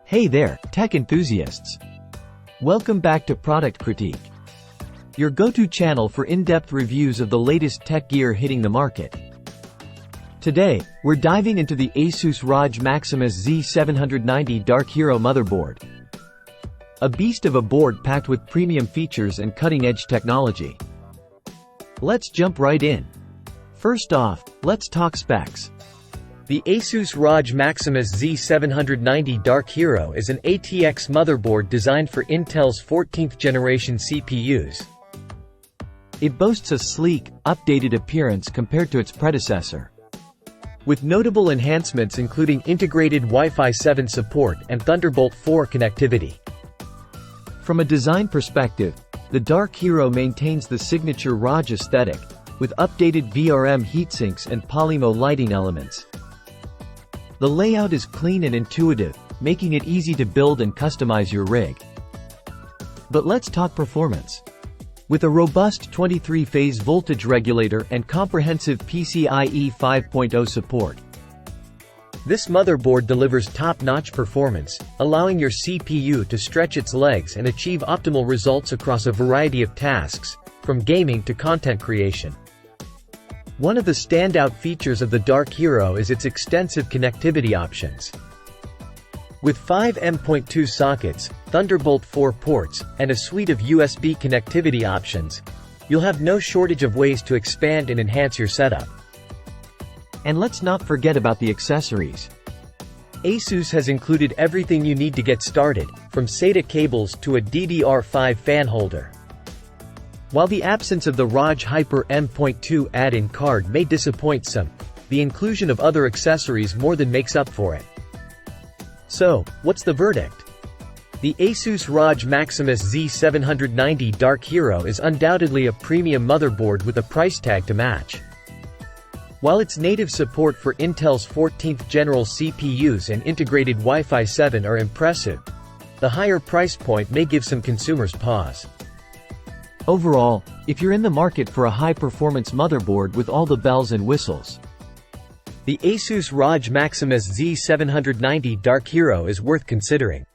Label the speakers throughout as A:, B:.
A: Hey there, tech enthusiasts! Welcome back to Product Critique, your go-to channel for in-depth reviews of the latest tech gear hitting the market. Today, we're diving into the Asus ROG Maximus Z790 Dark Hero motherboard. A beast of a board packed with premium features and cutting-edge technology. Let's jump right in. First off, let's talk specs. The Asus ROG Maximus Z790 Dark Hero is an ATX motherboard designed for Intel's 14th generation CPUs. It boasts a sleek, updated appearance compared to its predecessor, with notable enhancements including integrated Wi-Fi 7 support and Thunderbolt 4 connectivity. From a design perspective, the Dark Hero maintains the signature ROG aesthetic, with updated VRM heatsinks and Polymo lighting elements. The layout is clean and intuitive, making it easy to build and customize your rig. But let's talk performance. With a robust 23-phase voltage regulator and comprehensive PCIe 5.0 support, this motherboard delivers top-notch performance, allowing your CPU to stretch its legs and achieve optimal results across a variety of tasks, from gaming to content creation. One of the standout features of the Dark Hero is its extensive connectivity options. With 5 M.2 sockets, Thunderbolt 4 ports, and a suite of USB connectivity options, you'll have no shortage of ways to expand and enhance your setup. And let's not forget about the accessories. Asus has included everything you need to get started, from SATA cables to a DDR5 fan holder. While the absence of the ROG Hyper M.2 add-in card may disappoint some, the inclusion of other accessories more than makes up for it. So, what's the verdict? The Asus ROG Maximus Z790 Dark Hero is undoubtedly a premium motherboard with a price tag to match. While its native support for Intel's 14th general CPUs and integrated Wi-Fi 7 are impressive, the higher price point may give some consumers pause. Overall, if you're in the market for a high-performance motherboard with all the bells and whistles, the Asus ROG Maximus Z790 Dark Hero is worth considering.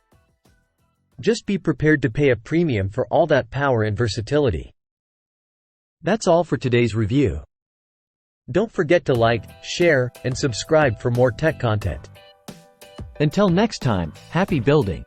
A: Just be prepared to pay a premium for all that power and versatility. That's all for today's review. Don't forget to like, share, and subscribe for more tech content. Until next time, happy building!